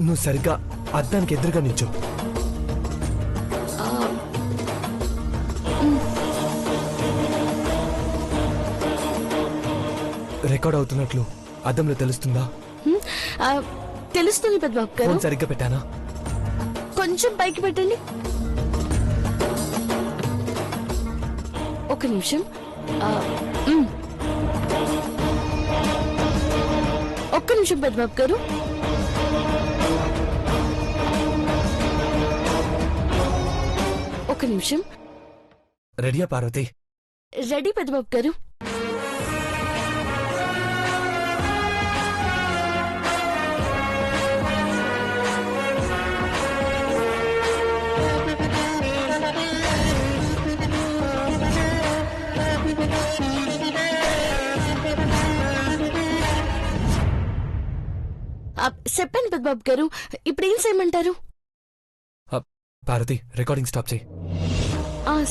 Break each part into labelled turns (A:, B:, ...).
A: నువ్వు సరిగ్గా అద్దానికి ఎదురుగా నిల్చో. రికార్డ్ అవుతున్నట్లు అద్దంలో తెలుస్తుందా?
B: తెలుస్తుంది పెద్దబాబు గారు.
A: ఫోన్ సరిగ్గా పెట్టానా?
B: కొంచెం పైకి పెట్టండి. ఒక నిమిషం. ఒక్క నిమిషం పెద్దబాబు గారు. ఒక నిమిషం.
A: రెడీయా పార్వతి?
B: రెడీ పెద్దబాబు గారు. చెప్పండి పెద్దబాబు గారు, ఇప్పుడు ఏం చేయమంటారు?
A: పార్వతి, రికార్డింగ్ స్టాప్ చేయి.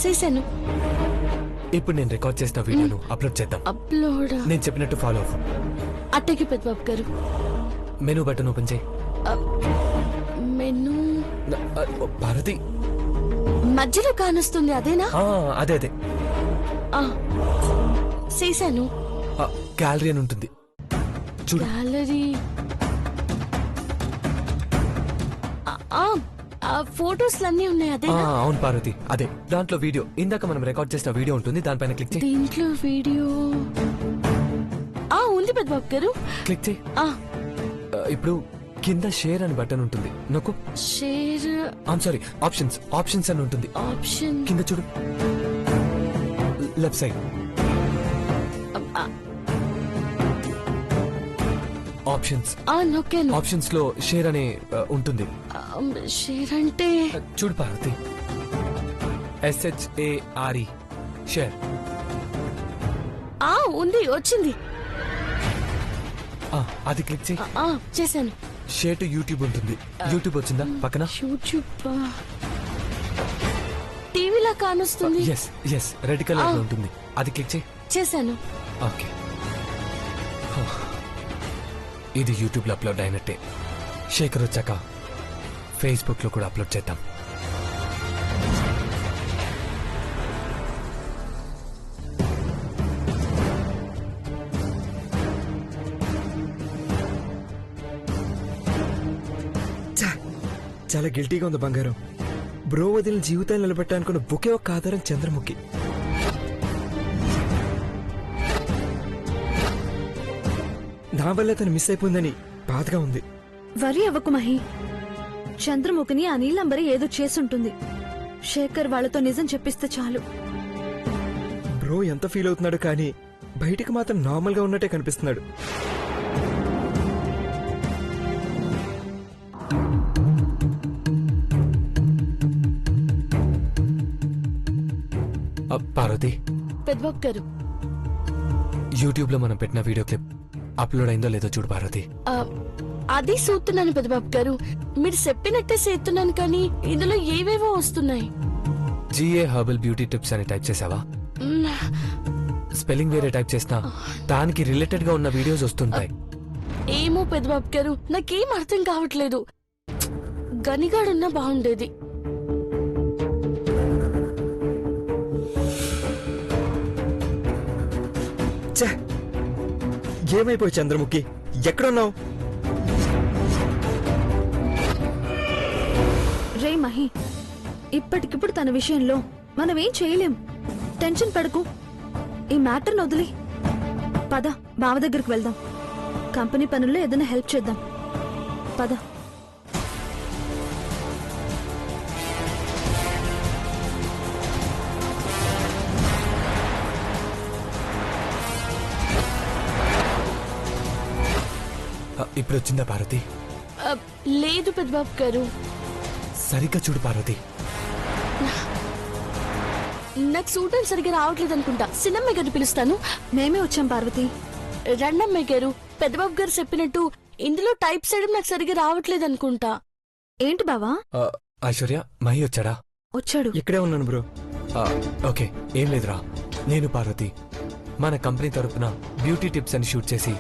B: చేశాను.
A: ఇప్పుడు నేను రికార్డ్ చేసిన వీడియోను అప్లోడ్ చేద్దాం.
B: అప్లోడ్?
A: నేను చెప్పినట్టు ఫాలో అవ్వు.
B: అట్టకి పెద్దబాబు గారు.
A: మెనూ బటన్ ఓపెన్ చేయి.
B: మెనూ?
A: పార్వతి,
B: మధ్యలో కానొస్తుంది అదేనా?
A: అదే అదే.
B: చేశాను.
A: గ్యాలరీ అని ఉంటుంది చూడు.
B: గ్యాలరీ? ఫోటోస్ అన్నీ ఉన్నాయి అదేనా?
A: అవును పార్వతి, అదే. దాంట్లో వీడియో, ఇందాక మనం రికార్డ్ చేసిన వీడియో ఉంటుంది, దానిపైన క్లిక్ చేయి.
B: దీంట్లో వీడియో ఉంది పెద్దబాబు గారు.
A: క్లిక్ చేయి. ఇప్పుడు కింద షేర్ అని బటన్ ఉంటుంది, నొక్కు.
B: షేర్?
A: Sorry, options. ఆప్షన్స్ అని ఉంటుంది.
B: ఆప్షన్
A: కింద చూడు, లెఫ్ట్ సైడ్. ఆప్షన్స్.
B: నొక్కాను.
A: ఆప్షన్స్ లో షేర్ అనే ఉంటుంది.
B: షేర్ అంటే?
A: చూడు పార్వతి, SHARE, షేర్.
B: ఉంది, వచ్చింది.
A: అది క్లిక్ చేయి.
B: చేశాను.
A: షేర్ టు యూట్యూబ్ ఉంటుంది. యూట్యూబ్ వచ్చిందా పక్కన?
B: యూట్యూబ్ టీవీలా కానొస్తుంది.
A: ఎస్ రెడ్ కలర్ లో ఉంటుంది, అది క్లిక్ చేయి.
B: చేశాను.
A: ఓకే, ఇది యూట్యూబ్ లో అప్లోడ్ అయినట్టే. శేఖర్ వచ్చాక ఫేస్బుక్ లో కూడా అప్లోడ్ చేద్దాం.
C: చాలా గిల్టీగా ఉంది బంగారం. బ్రో వదిలిన జీవితాన్ని నిలబెట్టాలనుకున్న ఒకే ఒక్క ఆధారం చంద్రముఖి. నా వల్ల తను మిస్ అయిపోయిందని బాధగా ఉంది.
D: వరి అవ్వకు మహి. చంద్రముఖిని ఆ నీలంబరి ఏదో చేసుంటుంది. శేఖర్ వాళ్లతో నిజం చెప్పిస్తే చాలు.
C: బ్రో ఎంత ఫీల్ అవుతున్నాడు కానీ బయటికి మాత్రం నార్మల్ గా ఉన్నట్టే కనిపిస్తున్నాడు.
A: పార్వతి,
B: పెద్దబాబు గారు,
A: యూట్యూబ్ లో మనం పెట్టిన వీడియో క్లిప్ అప్లోడ్ అయిందో లేదో చూడు పార్వతి.
B: అది చూస్తున్నాను పెద్దబాబు గారు. మీరు చెప్పినట్టే చేస్తున్నాను కానీ ఇందులో ఏవేవో వస్తున్నాయి.
A: GA హెర్బల్ బ్యూటీ టిప్స్ అని టైప్ చేసావా? స్పెల్లింగ్ వేరే టైప్ చేసినా దానికి రిలేటెడ్ గా ఉన్న వీడియోస్ వస్తుంటాయి.
B: ఏమో పెద్దబాబు గారు, నాకేం అర్థం కావట్లేదు. గనిగాడున్నా బాగుండేది.
C: ఏమైపోయి చంద్రముఖి, ఎక్కడున్నావు?
D: రే మహి, ఇప్పటికిప్పుడు తన విషయంలో మనమేం చేయలేం. టెన్షన్ పడకు. ఈ మ్యాటర్ని వదిలి పద, బావ దగ్గరికి వెళ్దాం. కంపెనీ పనుల్లో ఏదైనా హెల్ప్ చేద్దాం. పద.
A: ఇప్పుడు వచ్చిందా పార్వతి?
B: లేదు పెద్దబాబు గారు.
A: సరిగ్గా చూడు పార్వతి.
B: నాకు చూడడం సరిగ్గా రావట్లేదు అనుకుంటా. సిన్నమ్మ గారిని పిలుస్తాను.
D: మేమే వచ్చాం పార్వతి.
B: రండమ్మాయి గారు. పెద్దబాబు గారు చెప్పినట్టు ఇందులో టైప్ చేయడం నాకు సరిగ్గా రావట్లేదు అనుకుంటా.
D: ఏంటి బావా?
A: ఐశ్వర్య, మహి వచ్చాడా?
D: వచ్చాడు.
C: ఇక్కడే ఉన్నాను బ్రో.
A: ఓకే, ఏం లేదురా. నేను పార్వతి మన కంపెనీ తరపున బ్యూటీ టిప్స్ అని షూట్ చేసి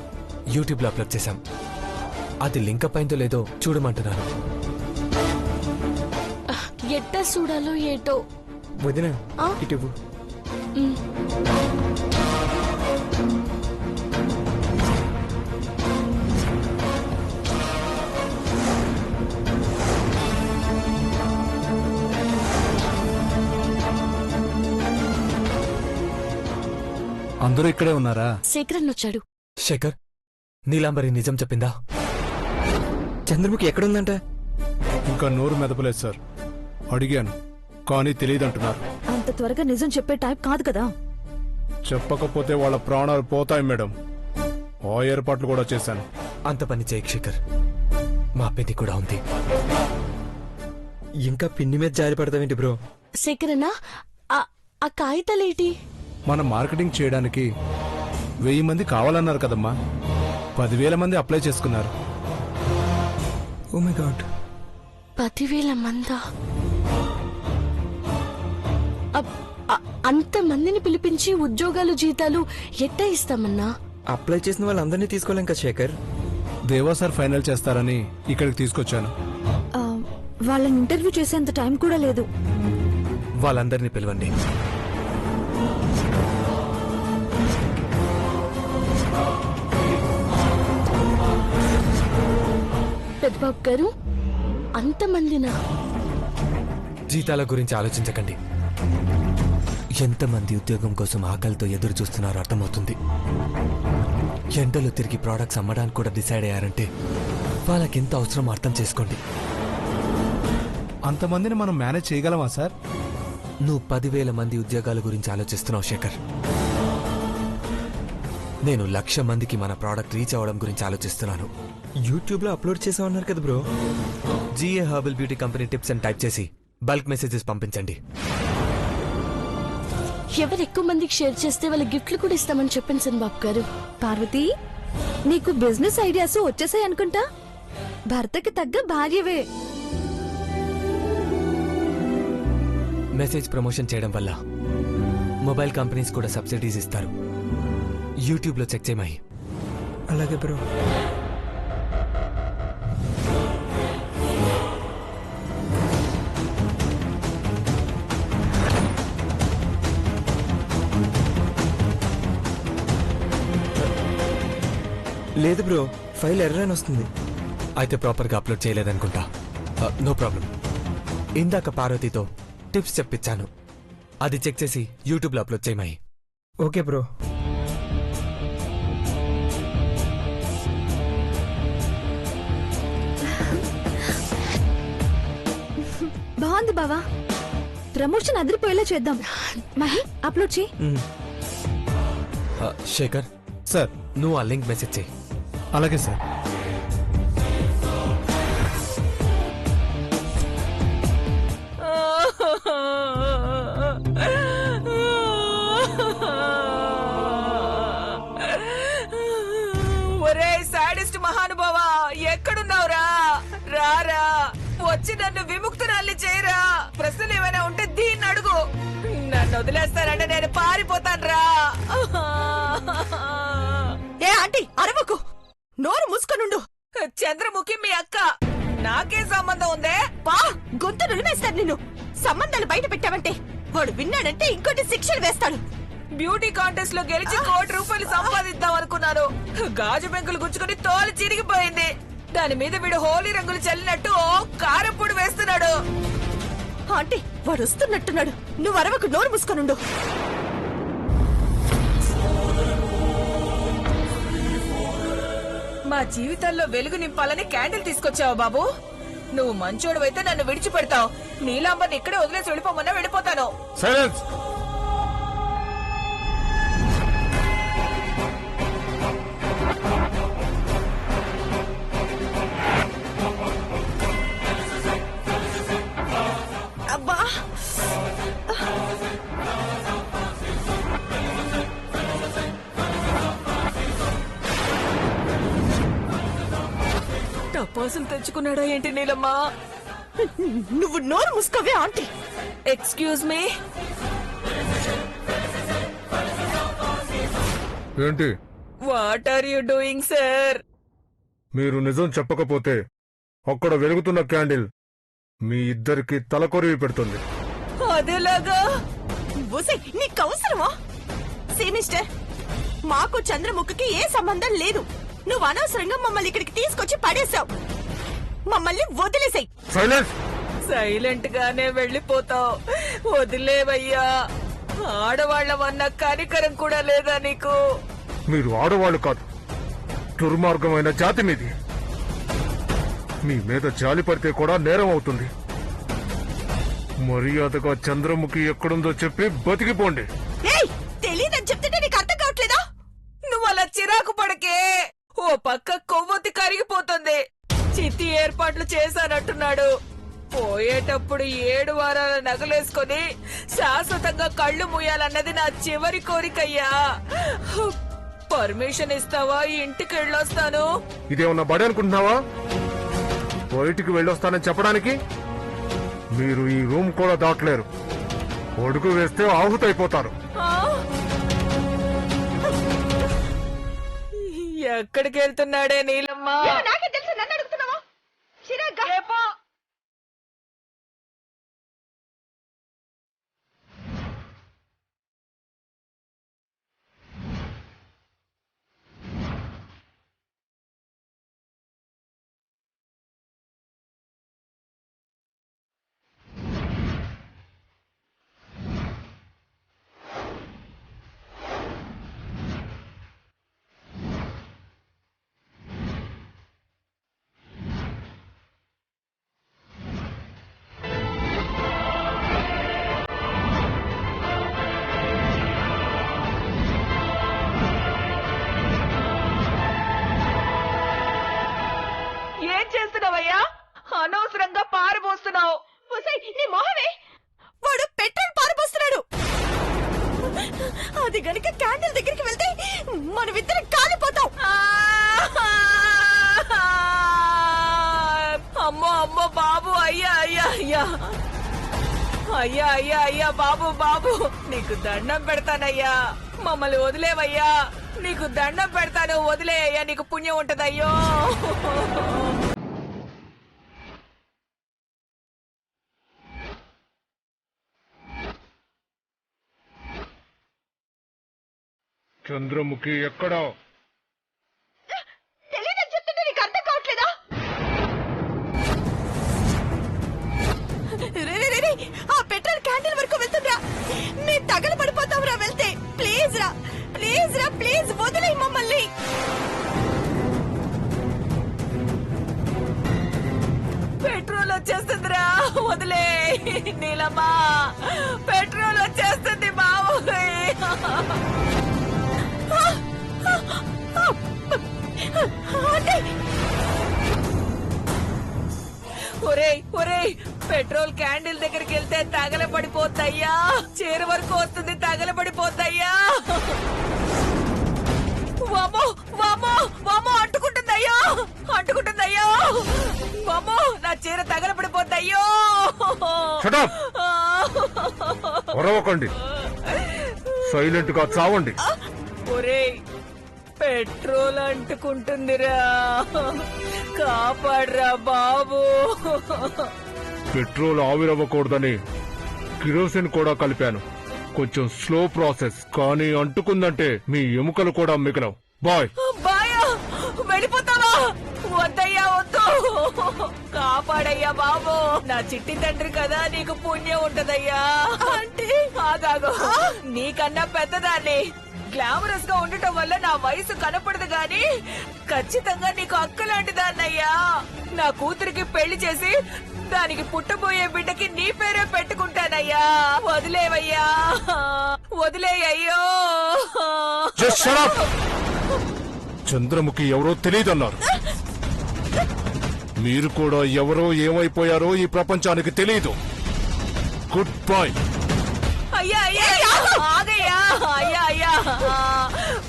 A: యూట్యూబ్ లో అప్లోడ్ చేశాం. అది లింకప్ అయిందో లేదో చూడమంటున్నాను.
B: ఎట్టా చూడాలో ఏటో.
C: వదిన
B: ఆ?
C: ఇటు
B: ఉమ్.
E: అందరూ ఇక్కడే ఉన్నారా?
B: శేఖరన్ వచ్చాడు.
A: శేఖర్, నీలాంబరి నిజం చెప్పిందా?
C: చంద్రముఖి ఎక్కడుందంట?
E: ఇంకా నోరు మెదపలేదు సార్. అడిగాను కానీ తెలియదంటున్నారు.
D: అంత త్వరగా నిజం చెప్పే టైప్ కాదు కదా.
E: చెప్పకపోతే వాళ్ళ ప్రాణాలు పోతాయి మేడం. ఆ ఏర్పాట్లు కూడా చేశాను.
A: అంత పని చేయకు శేఖర్, మా పెళ్లి కూడా ఉంది.
C: ఇంకా పిన్ని మీద జారి పడతావేంటి బ్రో?
B: శేఖరన్నా, ఆ కాగితాలేటి?
E: మనం మార్కెటింగ్ చేయడానికి 1000 మంది కావాలన్నారు కదమ్మా. 10,000 మంది అప్లై చేసుకున్నారు.
C: ఓ మై గాడ్,
B: 10,000 మందా? అంతమందిని పిలిపించి ఉద్యోగాలు జీతాలు ఎట్టా ఇస్తామన్నా?
C: అప్లై చేసిన వాళ్ళందరినీ తీసుకోలేం కదా శేఖర్.
E: దేవా సార్ ఫైనల్ చేస్తారని ఇక్కడికి తీసుకొచ్చాను.
D: ఆ, వాళ్ళని ఇంటర్వ్యూ చేసేంత టైం కూడా లేదు.
A: వాళ్ళందరినీ పిలవండి.
B: పెద్దబాబు గారు, అంతమందినా?
A: జీతాల గురించి ఆలోచించకండి. ఎంతమంది ఉద్యోగం కోసం ఆకలితో ఎదురు చూస్తున్నారో అర్థమవుతుంది. ఎండలో తిరిగి ప్రోడక్ట్స్ అమ్మడానికి కూడా డిసైడ్ అయ్యారంటే వాళ్ళకెంత అవసరం అర్థం చేసుకోండి.
E: అంతమందిని మనం మేనేజ్ చేయగలమా సార్?
A: నువ్వు 10,000 మంది ఉద్యోగాల గురించి ఆలోచిస్తున్నావు శేఖర్. నేను 1,00,000 మందికి మన ప్రోడక్ట్ రీచ్ అవ్వడం గురించి ఆలోచిస్తున్నాను.
C: యూట్యూబ్ లో అప్లోడ్ చేసామన్నారు కదా bro.
A: GA herbal beauty company tips అని టైప్ చేసి బల్క్ మెసేజెస్ పంపించండి.
B: ఎవరు ఎక్కువ మందికి షేర్ చేస్తే వాళ్ళ గిఫ్ట్లు కూడా ఇస్తామని చెప్పండి చంద్రబాబు గారు.
D: పార్వతి, నీకు బిజినెస్ ఐడియాస్ వచ్చేసాయి అనుకుంటా. భర్తకి తగ్గ భార్యవే.
A: మెసేజ్ ప్రమోషన్ చేయడం వల్ల మొబైల్ కంపెనీస్ కూడా సబ్సిడీస్ ఇస్తారు. యూట్యూబ్ లో చెక్ చేయమని.
C: అలాగే బ్రో. లేదు బ్రో, ఫైల్ ఎర్రర్ అని వస్తుంది.
A: అయితే ప్రాపర్గా అప్లోడ్ చేయలేదనుకుంటా. No problem. ఇందాక పార్వతితో టిప్స్ చెప్పించాను, అది చెక్ చేసి యూట్యూబ్లో అప్లోడ్ చేయమని.
C: Okay bro.
D: బాగుంది బావా. ప్రమోషన్ అదిరిపోయేలా చేద్దాం. మహి, అప్లోడ్ చేయి.
A: శేఖర్,
E: సార్
A: నువ్వు ఆ లింక్ మెసేజ్ చేయి.
E: అలాగే సార్.
F: ఒరే సాడిస్ట్ మహానుభావా, ఎక్కడున్నావురా? రారా, వచ్చి నన్ను విముక్తురాల్ని చేయరా. ప్రశ్నలు ఏమైనా ఉంటే దీన్ని అడుగు. నన్ను వదిలేస్తానంటే నేను పారిపోతానురా. ఏ ఆంటీ, అరవకు, నోరు మూసుకొనుండు. చంద్రముఖి మీ అక్క, నాకేం సంబంధం ఉందే? పా, గొంతు నులిమేస్తాడు నిన్ను. సంబంధాలు బయట పెట్టావంటే వాడు విన్నాడంటే ఇంకోటి శిక్షలు వేస్తాడు. బ్యూటీ కాంటెస్ట్ లో గెలిచి ₹1,00,00,000 సంపాదిద్దాం అనుకున్నాను. గాజు బెంకులు గుచ్చుకుని తోలు చిరిగిపోయింది. దాని మీద వీడు హోలీ రంగులు చల్లినట్టు కారపొడి వేస్తున్నాడు. ఆంటీ, వాడు వస్తున్నట్టున్నాడు. నువ్వు అరవకు, నోరు మూసుకొనుండు. మా జీవితాల్లో వెలుగు నింపాలని క్యాండిల్ తీసుకొచ్చావా బాబు? నువ్వు మంచోడువైతే నన్ను విడిచిపెడతావు. నీలాంబర్ని ఇక్కడే వదిలేసి వెళ్ళిపోమన్నా వెళ్ళిపోతాను.
E: సైలెన్స్.
F: అబ్బా, టపాసులు తెచ్చుకున్నాడా ఏంటి నీలమ్మా? నువ్వు నోరు మూసుకోవే ఆంటీ. Excuse me.
E: ఏంటి?
F: What are you doing sir?
G: మీరు నిజం చెప్పకపోతే అక్కడ వెలుగుతున్న క్యాండిల్ మీ ఇద్దరికి తలకొరివి పెడుతుంది.
F: అదేలాగా బుసై నీకు అవసరమా? సి మిస్టర్, మాకు చంద్రముఖికి ఏ సంబంధం లేదు. నువ్వు అనవసరంగా మమ్మల్ని ఇక్కడికి తీసుకొచ్చి పడేశావు. మమ్మల్ని వదిలేసాయి.
G: సైలెన్స్.
F: సైలెంట్ గానే వెళ్ళిపోతావు. వదిలేవయ్యా. ఆడవాళ్ళమన్న కనికరం కూడా లేదా నీకు?
G: మీరు ఆడవాళ్ళు కాదు, దుర్మార్గమైన జాతి మీది. మీ మీద జాలి పడితే కూడా నేరం అవుతుంది. మర్యాదగా చంద్రముఖి ఎక్కడుందో చెప్పి బతికిపోండి.
F: ఏయ్, తెలీదని చెప్తుంటే నీకు అర్థం కావట్లేదా? నువ్వు అలా చిరాకు పడకే. ఓ పక్క కొవ్వొత్తి కరిగిపోతుంది. చిత్తి ఏర్పాట్లు చేశానంటున్నాడు. పోయేటప్పుడు 7 వారాల నగలేసుకొని శాశ్వతంగా కళ్ళు మూయాలన్నది నా చివరి కోరికయ్యా. పర్మిషన్ ఇస్తావా? ఇంటికి వెళ్ళొస్తాను.
G: ఇదేమన్నా బడి అనుకుంటున్నావా? బయటికి వెళ్ళొస్తానని చెప్పడానికి? మీరు ఈ రూమ్ కూడా దాటలేరు. అడుగు వేస్తే ఆహుతైపోతారు.
F: ఆ? ఎక్కడికి వెళ్తున్నాడే నీలమ్మ? నాకే తెలుసు, నన్ను అడుగుతున్నావా? రేపో చేస్తున్నావయ్యా? అనవసరంగా పారబోస్తున్నావు. నీ మొహమే. వాడు పెట్రోల్ పారబోస్తున్నాడు. అది గనుక క్యాండిల్ దగ్గరికి వెళ్తే మనమిద్దరం కాలిపోతాం. అమ్మో అమ్మో బాబు, అయ్యా అయ్యా అయ్యా అయ్యా అయ్యా అయ్యా బాబు బాబు, నీకు దండం పెడతానయ్యా. మమ్మల్ని వదిలేవయ్యా. నీకు దండం పెడతాను, వదిలేయ్యా. నీకు పుణ్యం ఉంటదయ్యో.
G: చంద్రముఖి ఎక్కడా?
F: తెలియదని చెప్తుంటే నీకు అర్థం కావట్లేదా? ఆ పెట్రోల్ క్యాండిల్ వరకు వెళ్తుందా? మేము తగలు పడిపోతాం రా వెళ్తే. ప్లీజ్ రా, ప్లీజ్ రా, ప్లీజ్ వదిలేయ్ మమ్మల్ని. పెట్రోల్ వచ్చేస్తుందిరా, వదిలే. నీలమ్మా, పెట్రోల్ వచ్చేస్తుంది బాబు. ఒరేయ్ ఒరేయ్, పెట్రోల్ క్యాండిల్ దగ్గరికి వెళ్తే తగలబడిపోద్దయ్యా. చీర వరకు వస్తుంది, తగలబడిపోద్దయ్యా. వామో వామో వామో, అంటుకుంటుందయ్యో, అంటుకుంటుందయ్యో. వామో, నా చీర తగలబడిపోద్దయ్యో.
G: ఒరవకండి, సైలెంట్ గా చావండి.
F: ఒరేయ్, పెట్రోల్ అంటుకుంటుందిరా, కాపాడరా బాబు.
G: పెట్రోల్ ఆవిరవ్వకూడదని కిరోసిన్ కూడా కలిపాను. కొంచెం స్లో ప్రాసెస్, కానీ అంటుకుందంటే మీ ఎముకలు కూడా మిగలవు. బాయ్.
F: బాయా, వెళ్ళిపోతావా? వద్దయ్యా, వద్దు. కాపాడయ్యా బాబు. నా చిట్టి తండ్రి కదా, నీకు పుణ్యం ఉంటదయ్యా. అంటే ఆగాగు, నీకన్నా పెద్దదాన్ని. గ్లామరస్ గా ఉండటం వల్ల నా వయసు కనపడదు గాని ఖచ్చితంగా నీకు అక్కలాంటిదాన్నయ్యా. నా కూతురికి పెళ్లి చేసి దానికి పుట్టబోయే బిడ్డకి నీ పేరే పెట్టుకుంటానయ్యా. వదిలేవయ్యా, వదిలేయ్యో.
G: చంద్రముఖి ఎవరో తెలియదన్నారు. మీరు కూడా ఎవరో ఏమైపోయారో ఈ ప్రపంచానికి తెలియదు. Good bye.
F: అయ్యా అయ్యా ఆగయ్యా. అయ్యా అయ్యా,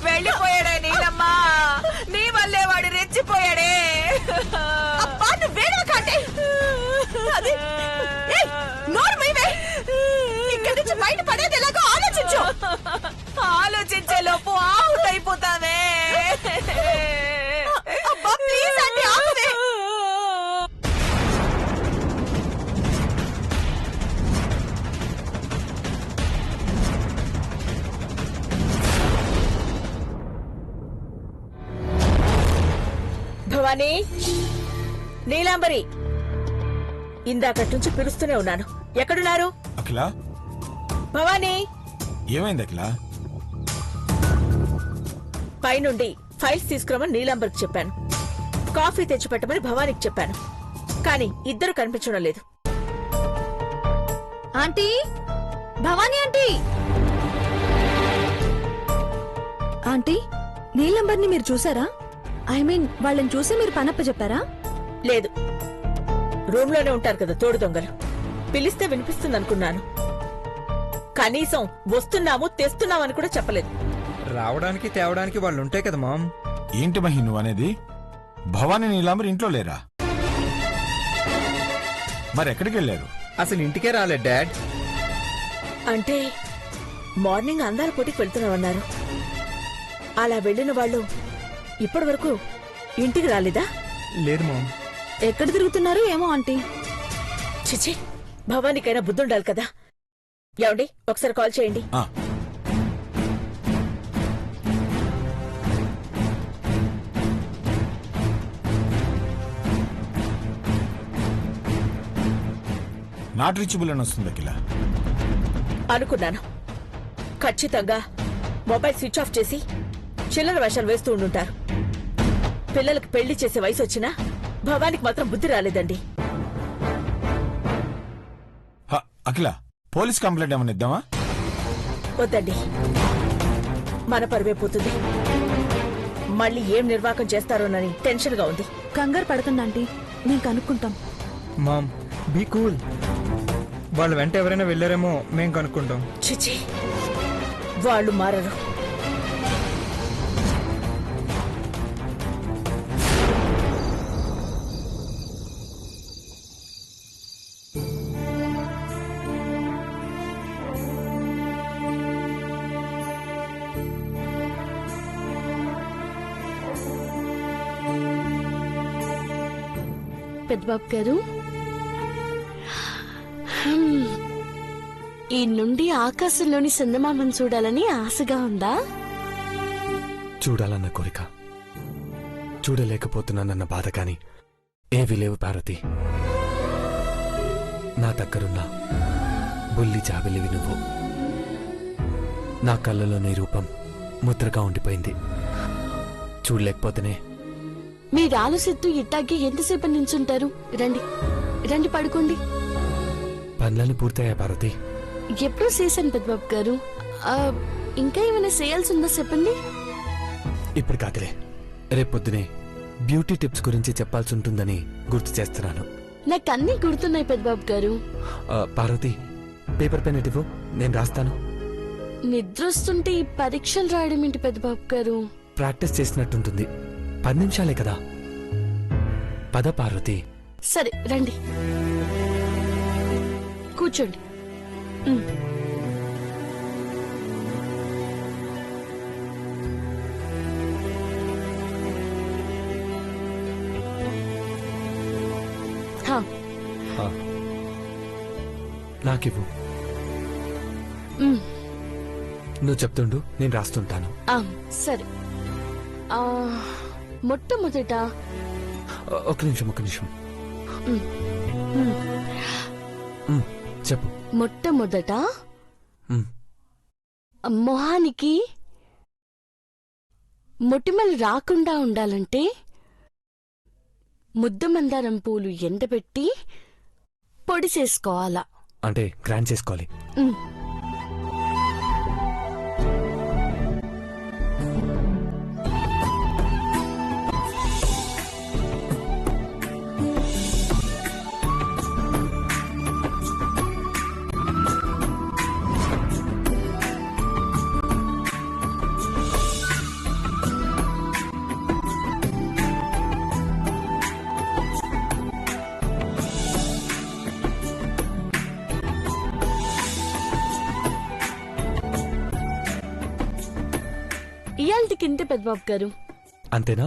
F: వెళ్ళిపోయాడే నీలమ్మా. నీ వల్లే వాడు రెచ్చిపోయాడే. ఇక్కడి నుంచి బయట పడేది ఎలాగో ఆలోచించు. ఆలోచించే లోపు ఆహుతైపోతావే. ప్లీజ్ అండి, భవానీ, నీలాంబరి, ఇందాకటి నుంచి పిలుస్తూనే ఉన్నాను. ఎక్కడున్నారు?
H: అఖిల,
F: భవానీ,
H: ఏమైంది అఖిల?
F: పైనుండి ఫైల్స్ తీసుకురమని నీలాంబరికి చెప్పాను. కాఫీ తెచ్చిపెట్టమని భవానీకి చెప్పాను. కానీ ఇద్దరు కనిపించడం లేదు.
D: Aunty, Bhavani aunty. ఆంటీ, నీలంబర్ని మీరు చూసారా? ఐ మీన్ వాళ్ళని చూసి మీరు పనప్ప చెప్పారా?
F: లేదు, రూమ్ లోనే ఉంటారు కదా తోడు దొంగలు. పిలిస్తే వినిపిస్తుందనుకున్నాను. కనీసం వస్తున్నాము తెస్తున్నామని కూడా చెప్పలేదు.
C: రావడానికి తేవడానికి వాళ్ళు ఉంటాయి కదా మామ్.
H: ఏంటి మహి నువ్వు అనేది? భవానీ నీలాంబరి ఇంట్లో లేరా? మరి ఎక్కడికి వెళ్ళారు?
C: అసలు ఇంటికే రాలేదు డాడ్.
F: అంటే మార్నింగ్ అందాల పోటీకి వెళ్తున్నామన్నారు. అలా వెళ్లిన వాళ్ళు ఇప్పటి వరకు ఇంటికి రాలేదా?
C: లేదు మామ్.
D: ఎక్కడ తిరుగుతున్నారో ఏమో ఆంటీ.
F: చిచి, భవానీకైనా బుద్ధుండాలి కదా. ఏమండి, ఒకసారి కాల్ చేయండి.
H: ఆ, నాట్ రీచబుల్ అని వస్తుంది అఖిల.
F: అనుకున్నాను. ఖచ్చితంగా మొబైల్ స్విచ్ ఆఫ్ చేసి చిల్లర వేషాలు వేస్తూ ఉండుంటారు. పిల్లలకు పెళ్లి చేసే వయసు వచ్చినా భవానికి మాత్రం బుద్ధి రాలేదండి.
H: హ, అఖిల, పోలీస్ కంప్లైంట్ ఏమన్నా ఇద్దామా?
F: వద్దండి, మన పరువే పోతుంది. మళ్ళీ ఏం నిర్వాకం చేస్తారోనని టెన్షన్ గా ఉంది.
D: కంగారు పడకండి ఆంటీ, మేము కనుక్కుంటాం.
C: Ma'am, be cool. వాళ్ళ వెంట ఎవరైనా వెళ్ళారేమో మేం కనుక్కుంటాం.
F: చిచి, వాళ్ళు మారరు.
B: పెద్దబాబు గారు, ఈ నుండి ఆకాశంలోని చందమామను చూడాలని ఆశగా ఉందా?
A: చూడాలన్న కోరిక, చూడలేకపోతున్నానన్న బాధ కాని ఏవి లేవు పార్వతి. నా దగ్గరున్న బుల్లి జాబిలివి నువ్వు. నా కళ్ళలో నీ రూపం ముద్రగా ఉండిపోయింది. చూడలేకపోతేనే.
B: మీరు ఆలోచిస్తూ ఇట్టాగే ఎంతసేపు నించుంటారు? రండి రండి, పడుకోండి.
A: పనులన్నీ పూర్తయ్యా పార్వతి?
B: ఎప్పుడూ చేశాను పెద్దబాబు గారు. ఇంకా ఏమైనా చేయాల్సి ఉందో చెప్పండి.
A: ఇప్పుడు కాదులే, రేపొద్దునే బ్యూటీ టిప్స్ గురించి చెప్పాల్సి ఉంటుందని గుర్తు చేస్తున్నాను.
B: నాకు అన్నీ గుర్తున్నాయి పెద్దబాబు గారు.
A: పార్వతి, పేపర్ పెన్ ఇవ్వు, నేను రాస్తాను.
B: నిద్ర వస్తుంటే ఈ పరీక్షలు రాయడం ఏంటి పెద్దబాబు గారు?
A: ప్రాక్టీస్ చేసినట్టుంటుంది. 10 నిమిషాలే కదా. పద పార్వతి.
B: సరే రండి, కూర్చోండి. హా,
A: నాకివ్వు. నువ్వు చెప్తుండు, నేను రాస్తుంటాను.
B: సరే. మొట్టమొదట
A: ఒక నిమిషం. చెప్పు.
B: మొట్టమొదట
A: మ్,
B: మొహానికి మొటిమలు రాకుండా ఉండాలంటే ముద్దమందారం పూలు ఎండబెట్టి పొడి చేసుకోవాలా.
A: అంటే గ్రైండ్ చేసుకోవాలి.
B: మ్. ఇయాల్టికి ఇంతే పెద్దబాబు గారు.
A: అంతేనా?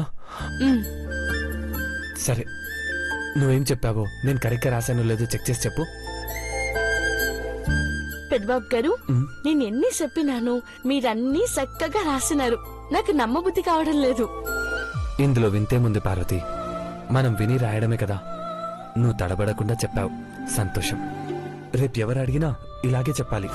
A: సరే, నువ్వేం చెప్పావో నేను కరెక్ట్గా రాశానో లేదో చెక్ చేసి చెప్పు.
B: పెద్దబాబు గారు, నేను ఎన్ని చెప్పినాను మీరన్నీ చక్కగా రాసినారు. నాకు నమ్మబుద్ధి కావడం లేదు.
A: ఇందులో వింతేముంది పార్వతి? మనం విని రాయడమే కదా. నువ్వు తడబడకుండా చెప్పావు, సంతోషం. రేపు ఎవరు అడిగినా ఇలాగే చెప్పాలి.